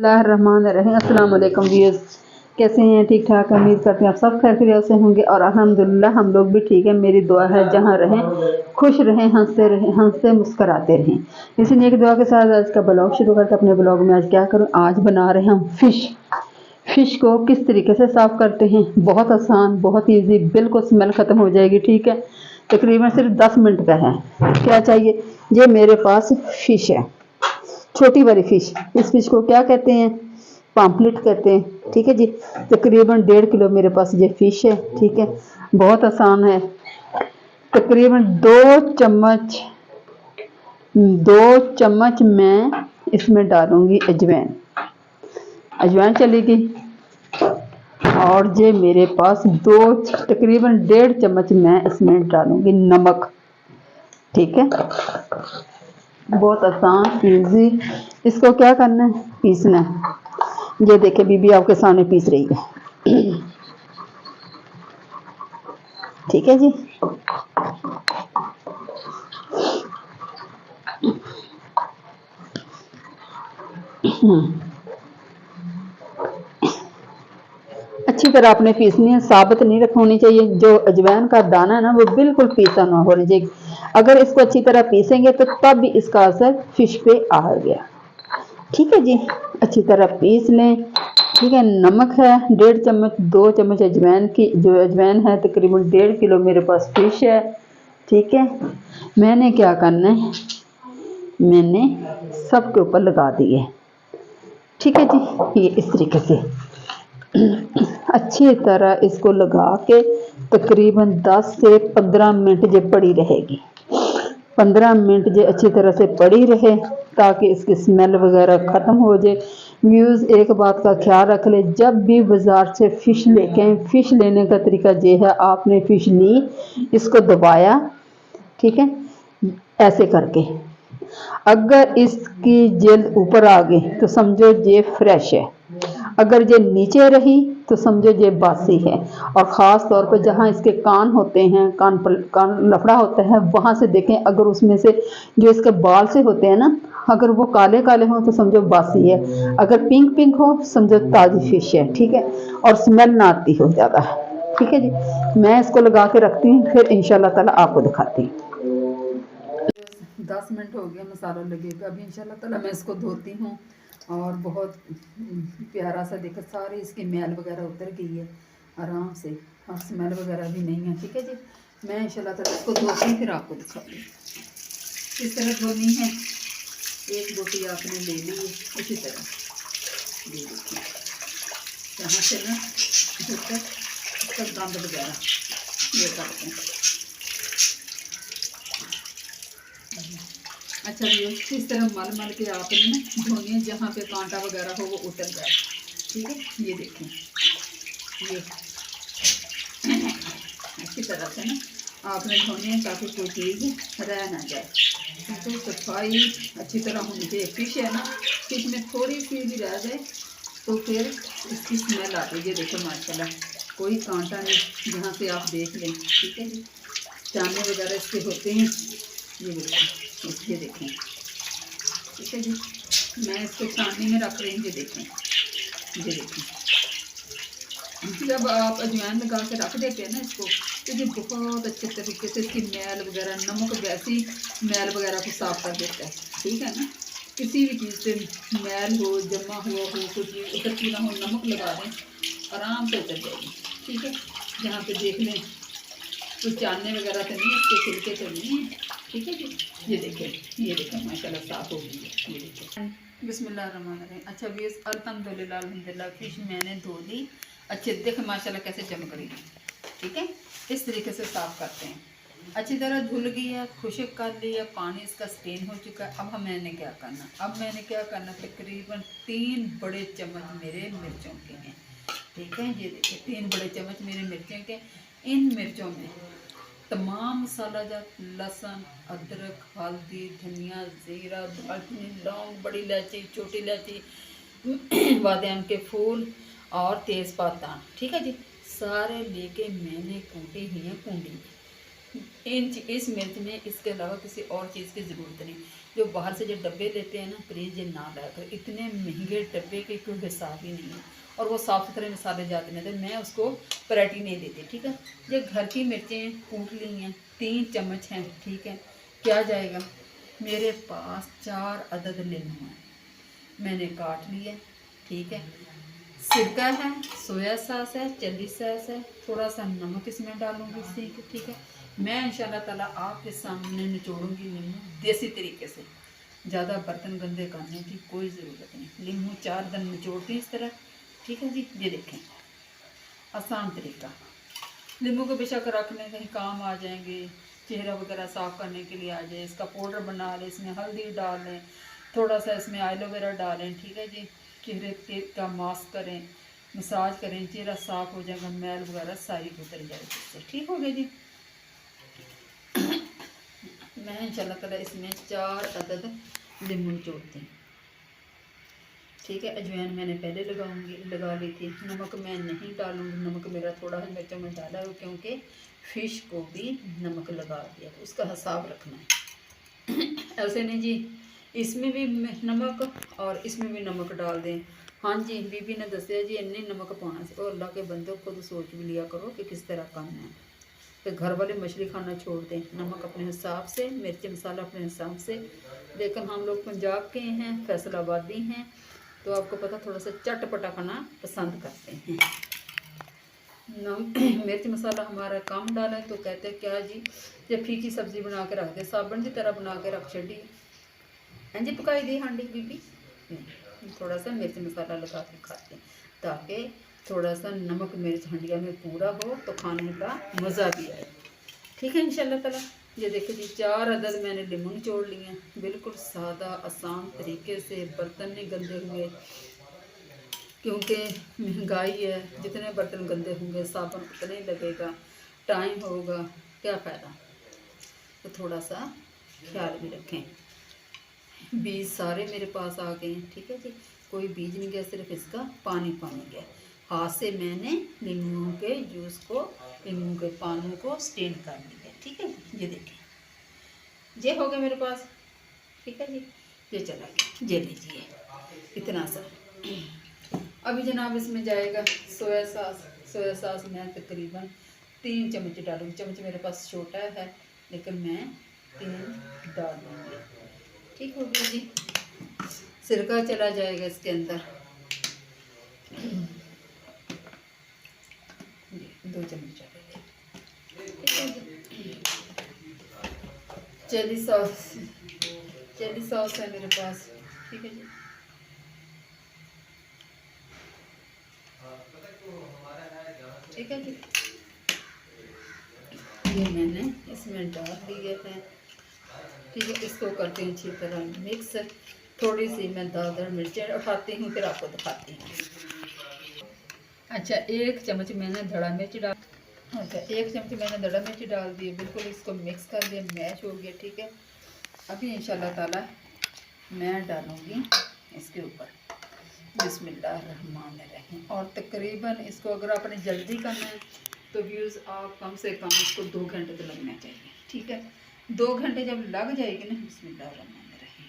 बिस्मिल्लाहिर्रहमानिर्रहीम। अस्सलाम वालेकुम व्यूअर्स, कैसे हैं? ठीक ठाक, उम्मीद करते हैं आप सब खैर खैरियत से होंगे और अल्हम्दुलिल्लाह हम लोग भी ठीक है। मेरी दुआ है जहाँ रहें खुश रहें, हंसते मुस्कराते रहें। इसी नेक दुआ के साथ आज का ब्लॉग शुरू करते। अपने ब्लॉग में आज क्या करूँ, आज बना रहे हम फ़िश को किस तरीके से साफ़ करते हैं। बहुत आसान, बहुत ईजी, बिल्कुल स्मेल ख़त्म हो जाएगी। ठीक है, तकरीबन सिर्फ 10 मिनट का है। क्या चाहिए? ये मेरे पास फ़िश है, छोटी वाली फ़िश। इस फ़िश को क्या कहते हैं? पाम्पलेट कहते हैं। ठीक है जी, तकरीबन 1.5 किलो मेरे पास ये फ़िश है। ठीक है, बहुत आसान है। तकरीबन 2 चम्मच मैं इसमें डालूंगी अजवाइन। अजवाइन चलेगी। और ये मेरे पास तकरीबन 1.5 चम्मच मैं इसमें डालूंगी नमक। ठीक है, बहुत आसान इजी। इसको क्या करना है? पीसना है। ये देखिए बीबी आपके सामने पीस रही है। ठीक है जी, अच्छी तरह आपने पीसनी है, साबुत नहीं होनी चाहिए। जो अजवाइन का दाना है ना, वो बिल्कुल पीसा ना होना चाहिए। अगर इसको अच्छी तरह पीसेंगे तो तब भी इसका असर फ़िश पे आ गया। ठीक है जी, अच्छी तरह पीस लें। ठीक है, नमक है 1.5 चम्मच, 2 चम्मच अजवाइन की, जो अजवाइन है तकरीबन 1.5 किलो मेरे पास फ़िश है। ठीक है, मैंने क्या करना है, मैंने सबके ऊपर लगा दिए। ठीक है जी, ये इस तरीके से अच्छी तरह इसको लगा के तकरीबन 10 से 15 मिनट ये पड़ी रहेगी। 15 मिनट ये अच्छी तरह से पड़ी रहे ताकि इसकी स्मेल वगैरह ख़त्म हो जाए। व्यूज़, एक बात का ख्याल रख ले, जब भी बाज़ार से फ़िश लेके आए, फ़िश लेने का तरीका ये है, आपने फ़िश ली, इसको दबाया। ठीक है, ऐसे करके अगर इसकी जल्द ऊपर आ गई तो समझो ये फ्रेश है। अगर ये नीचे रही तो समझो ये बासी है। और ख़ास तौर पर जहाँ इसके कान होते हैं, कान लफड़ा होता है, वहाँ से देखें, अगर उसमें से जो इसके बाल से होते हैं ना, अगर वो काले काले हों तो समझो बासी है। अगर पिंक पिंक हो समझो ताज़ी फ़िश है। ठीक है, और स्मेल ना आती हो ज़्यादा। ठीक है जी, मैं इसको लगा के रखती हूँ, फिर इंशाल्लाह ताला आपको दिखाती हूँ। 10 मिनट हो गया मसाला लगे का। अभी इंशाल्लाह ताला मैं इसको धोती हूँ और बहुत प्यारा सा देखो, सारी इसकी मैल वगैरह उतर गई है आराम से, और स्मेल वगैरह भी नहीं है। ठीक है जी, मैं इंशाल्लाह ताला इसको धोती हूँ, फिर आपको दिखाती हूँ किस तरह धोनी है। एक बोटी आपने ले ली है इसी तरह, ये देखिए, यहाँ से ना जब तक इसका गंद वगैरह ये करते हैं। अच्छा ये इस तरह मल मल के आपने ना धोनी है, जहाँ पे कांटा वगैरह हो वो उतर जाए। ठीक है, ये देखें, ये अच्छी तरह से ना आपने धोनी है ताकि कोई चीज़ रह ना जाए। तो सफाई अच्छी तरह होनी चाहिए। फ़िश है ना, फ़िश में थोड़ी सी भी रह जाए तो फिर इसकी स्मेल आती है। ये देखो माशाल्लाह कोई कांटा नहीं, यहाँ से आप देख लें। ठीक है जी, चाने वगैरह इसके होते हैं, ये देखो, ये देखें। ठीक है जी, मैं इसको छाननी में रख रही हूँ। ये देखें, ये देखें, जब आप अजवाइन लगा के रख देते हैं ना इसको, तो ये बहुत अच्छे तरीके से इसकी मैल वगैरह, नमक वैसी मैल वगैरह को साफ कर देता है। ठीक है ना, किसी भी चीज़ से मैल हो, जमा हुआ हो, कुछ भी उतरती ना हो, नमक लगा दें आराम से उतर जाएगी। ठीक है, यहाँ पे देख लें कुछ चानने वगैरह तो नहीं, इसके छिलके तो नहीं है। ठीक है जी, ये देखें माशाल्लाह साफ़ हो गई है। ये देखें, बिस्मिल्लाहिर्रहमानिर्रहीम। अच्छा भी अल्हम्दुलिल्लाह फ़िश मैंने धो ली। अच्छे देखें माशाल्लाह कैसे चमक रही है। ठीक है, इस तरीके से साफ़ करते हैं। अच्छी तरह धुल गई है, खुश्क कर लिया, पानी इसका स्टेन हो चुका है। अब मैंने क्या करना, तकरीबन 3 बड़े चम्मच मेरे मिर्चों के हैं। ठीक है, ये देखिए 3 बड़े चम्मच मेरे मिर्चों के। इन मिर्चों में तमाम मसाला जात, लहसुन, अदरक, हल्दी, धनिया, ज़ीरा, दालचीनी, लौंग, बड़ी इलायची, छोटी इलायची, बादाम के फूल और तेज़पात। ठीक है जी, सारे लेके मैंने कूटी हुई हैं कुंडी में। इस मिर्च में इसके अलावा किसी और चीज़ की ज़रूरत नहीं। जो बाहर से जो डब्बे लेते हैं ना, प्लीज़ ये ना लाया करो, इतने महंगे डब्बे के कोई हिसाब ही नहीं है, और वो साफ़ सुथरे मसाले जाते नहीं थे। मैं उसको वैरायटी नहीं देती, ठीक है। ये घर की मिर्चें कूट ली हैं, 3 चम्मच हैं, ठीक है। क्या जाएगा, मेरे पास 4 अदद नींबू हैं, मैंने काट लिए, ठीक है। सिरका है, सोया सॉस है, चिली सॉस है, थोड़ा सा नमक इसमें डालूंगी सीख, ठीक है। मैं इंशाल्लाह ताला आपके सामने निचोड़ूंगी नींबू देसी तरीके से, ज़्यादा बर्तन गंदे करने की कोई ज़रूरत नहीं। नींबू 4 दिन निचोड़ती इस तरह, ठीक है जी। ये देखें, आसान तरीका। नींबू को बेशक रखने कहीं काम आ जाएंगे, चेहरा वगैरह साफ़ करने के लिए आ जाए, इसका पाउडर बना लें, इसमें हल्दी डाल लें, थोड़ा सा इसमें एलोवेरा डालें, ठीक है जी। चेहरे के का मास्क करें, मसाज करें, चेहरा साफ़ हो जाएगा, मैल वगैरह सारी उतर जाएगी इससे, ठीक हो गया जी। मैं इंशाल्लाह ताला इसमें 4 अदद नींबू जोड़ती हूँ, ठीक है। अजवाइन मैंने पहले लगा ली थी। नमक मैं नहीं डालूँगी, नमक मेरा थोड़ा है, मिर्चों में डाला है क्योंकि फ़िश को भी नमक लगा दिया, तो उसका हिसाब रखना है। ऐसे नहीं जी, इसमें भी नमक और इसमें भी नमक डाल दें। हाँ जी, बीबी ने दसिया जी इन्नी नमक पाना से, और अल्लाह के बंदे खुद सोच भी लिया करो कि किस तरह करना है। तो घर वाले मछली खाना छोड़ दें, नमक अपने हिसाब से, मिर्च मसाला अपने हिसाब से। लेकिन हम लोग पंजाब के हैं, फैसलाबादी हैं, तो आपको पता थोड़ा सा चटपटा खाना पसंद करते हैं। मिर्च मसाला हमारा कम डाला है तो कहते हैं क्या जी, जब फीकी सब्जी बना के रख दे, साबन की तरह बना के रख छी, हाँ जी, पकाई दी हांडी बीबी नहीं, थोड़ा सा मिर्च मसाला लगा के खाते हैं, ताकि थोड़ा सा नमक मिर्च हंडिया में पूरा हो तो खाने का मज़ा भी आए, ठीक है इंशाल्लाह ताला। ये देखो जी, 4 अदद मैंने नींबू निचोड़ लिए हैं, बिल्कुल सादा आसान तरीके से, बर्तन नहीं गंदे हुए, क्योंकि महंगाई है, जितने बर्तन गंदे होंगे साबुन उतना ही लगेगा, टाइम होगा, क्या फ़ायदा। तो थोड़ा सा ख्याल भी रखें। बीज सारे मेरे पास आ गए हैं, ठीक है जी, कोई बीज नहीं गया, सिर्फ इसका पानी पानी गया। हाथ से मैंने नींबू के जूस को, नींबू के पानी को स्टेन कर लिया, ठीक है। ये देखें, ये हो गया मेरे पास, ठीक है जी। ये चला गया, ये लीजिए इतना सा। अभी जनाब इसमें जाएगा सोया सॉस। सोया सॉस मैं तकरीबन 3 चम्मच डालूँगी, चम्मच मेरे पास छोटा है लेकिन मैं 3 डाल दूँगी, ठीक हो गया जी। सिरका चला जाएगा इसके अंदर, 2 चम्मच चिली सॉस, चिली सॉस है मेरे पास, ठीक है जी। ठीक है जी, ये मैंने इसमें डाल दिए हैं, ठीक है। इसको करती हूँ अच्छी तरह मिक्स। थोड़ी सी मैं दादर मिर्चें उठाती हूँ, फिर आपको दिखाती हूँ। अच्छा, 1 चम्मच मैंने धड़ा मिर्च डाल, अच्छा 1 चम्मच मैंने धड़ा मिर्च डाल दी, बिल्कुल इसको मिक्स कर दिया, मैश हो गया, ठीक है। अभी इंशाल्लाह ताला मैं डालूँगी इसके ऊपर बिस्मिल्लाहिर्रहमानिर्रहीम, और तकरीबन इसको अगर आपने जल्दी करना है तो व्यूज़ आप कम से कम इसको 2 घंटे तो लगना चाहिए, ठीक है। 2 घंटे जब लग जाएगी ना, बिस्मिल्लाहिर्रहमानिर्रहीम,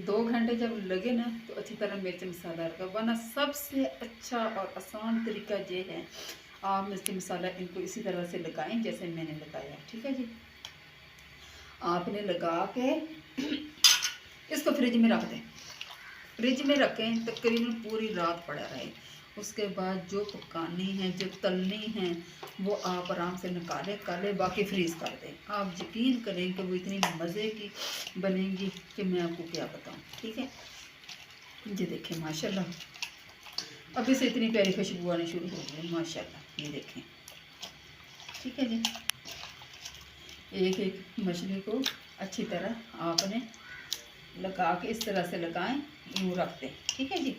2 घंटे जब लगे ना तो अच्छी तरह मिर्च मसाला रखा, वरना सबसे अच्छा और आसान तरीका ये है, आप मिर्च मसाला इनको इसी तरह से लगाएं जैसे मैंने लगाया, ठीक है जी। आपने लगा के इसको फ्रिज में रख दें, फ्रिज में रखें, तकरीबन पूरी रात पड़ा रहे। उसके बाद जो पकानी है, जो तलनी है, वो आप आराम से निकालें काले, बाकी फ्रीज़ कर दें। आप यकीन करें कि वो इतनी मज़े की बनेंगी कि मैं आपको क्या बताऊं, ठीक है। ये देखें माशाल्लाह, अभी से इतनी प्यारी खुशबू आनी शुरू हो गई माशाल्लाह, ये देखें, ठीक है जी। एक एक मछली को अच्छी तरह आपने लगा के इस तरह से लगाएं, यूँ रख दें, ठीक है जी।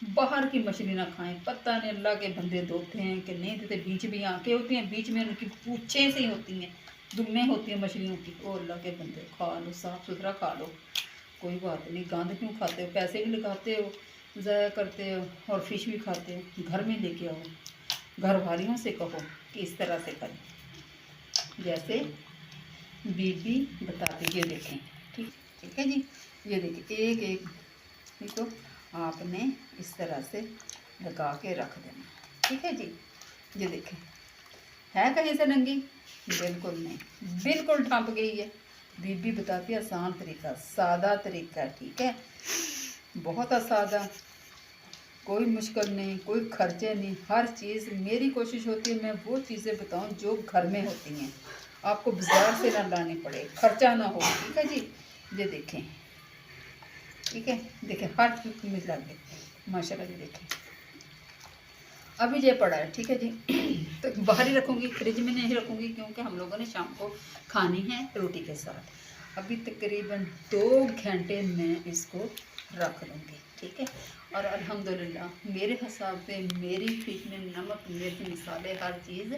बाहर की मछली ना खाएं, पता नहीं अल्लाह के बंदे धोते हैं कि नहीं देते, बीच भी आँखें होती हैं, बीच में उनकी पूँछें से ही होती हैं, दुम्में होती हैं मछलियों की। ओ अल्लाह के बंदे, खा लो, साफ़ सुथरा खा लो, कोई बात नहीं, गंद क्यों खाते हो, पैसे भी लगाते हो, ज़ाया करते हो, और फ़िश भी खाते हो। घर में लेके आओ, घर वालियों से कहो कि इस तरह से करें, जैसे बीबी बताती, ये देखें। ठीक ठीक है जी, ये देखिए एक एक इसको आपने इस तरह से लगा के रख देना। ठीक है जी, ये देखें, है कहीं से नंगी? बिल्कुल नहीं, बिल्कुल ढंप गई है। बीबी बताती है आसान तरीका, सादा तरीका। ठीक है, बहुत सादा, कोई मुश्किल नहीं, कोई खर्चे नहीं। हर चीज़ मेरी कोशिश होती है मैं वो चीज़ें बताऊं जो घर में होती हैं, आपको बाजार से ना लानी पड़े, खर्चा ना हो। ठीक है जी, ये देखें। ठीक है, देखें हर चीज़ में लगे माशाल्लाह। ये देखें अभी ये पड़ा है। ठीक है जी, तो बाहर ही रखूँगी, फ्रिज में नहीं रखूँगी क्योंकि हम लोगों ने शाम को खानी है रोटी के साथ। अभी तकरीबन 2 घंटे मैं इसको रख दूँगी। ठीक है, और अल्हम्दुलिल्लाह मेरे हिसाब से मेरी फिश में नमक मिर्च मसाले हर चीज़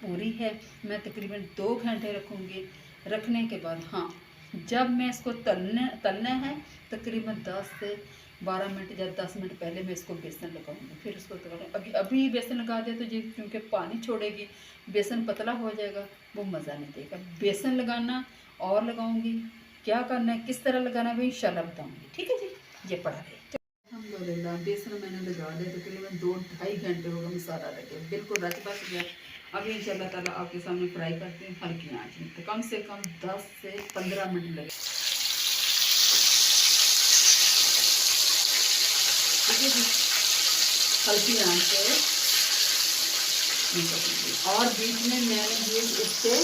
पूरी है। मैं तकरीबन 2 घंटे रखूँगी। रखने के बाद हाँ, जब मैं इसको तलना है तकरीबन 10 से 12 मिनट या 10 मिनट पहले मैं इसको बेसन लगाऊंगी, फिर उसको अभी अभी बेसन लगा दिया तो जी क्योंकि पानी छोड़ेगी, बेसन पतला हो जाएगा, वो मज़ा नहीं देगा। बेसन लगाना और लगाऊंगी, क्या करना है किस तरह लगाना है वो इंशाल्लाह बताऊंगी। ठीक है जी, ये पड़ा है। अल्हम्दुलिल्लाह बेसन मैंने लगा दिया, तकरीबन 2-2.5 घंटे होगा मसाला लगे, बिल्कुल रच बस गया। अभी इंशाल्लाह ताला आपके सामने फ्राई करते हैं हल्की आंच में, तो कम से कम 10 से 15 मिनट लगे। ठीक है जी, हल्की आंच पे। और बीच में मैंने ये इससे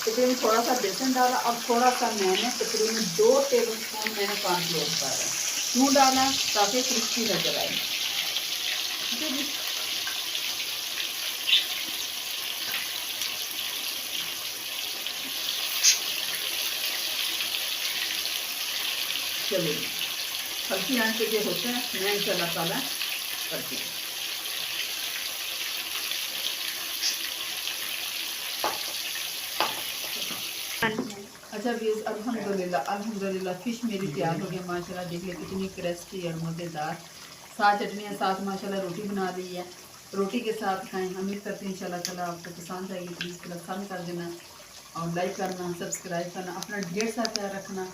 तकरीबन थोड़ा सा बेसन डाला और थोड़ा सा मैंने तकरीबन 2 टेबल स्पून मैंने कॉर्नफ्लोर डाला। क्यों डाला? ताकि क्रिस्पी नजर आए। ठीक है जी, चलिए हल्की आंच पे जो होते हैं मैं इंशाल्लाह ताला करती हूँ। अच्छा व्यूज़, अल्हम्दुलिल्लाह अल्हम्दुलिल्लाह फ़िश मेरी तैयार हो गई माशाल्लाह। देखिए कितनी क्रिस्पी और मज़ेदार, साथ चटनियाँ, साथ माशाल्लाह रोटी बना ली है। रोटी के साथ खाएं। उम्मीद करते हैं इंशाल्लाह ताला आपको पसंद आएगी। प्लीज़ पसंद कर देना और लाइक करना, सब्सक्राइब करना, अपना ढेर सारा ख्याल रखना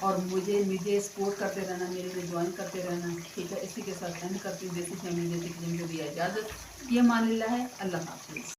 और मुझे सपोर्ट करते रहना, मेरे लिए ज्वाइन करते रहना। ठीक है, इसी के साथ एंड करती हूँ। देसी फैमिली देसी किचन को दिया इजाज़त। ये मान लिल्लाह है, अल्लाह हाफ़िज़।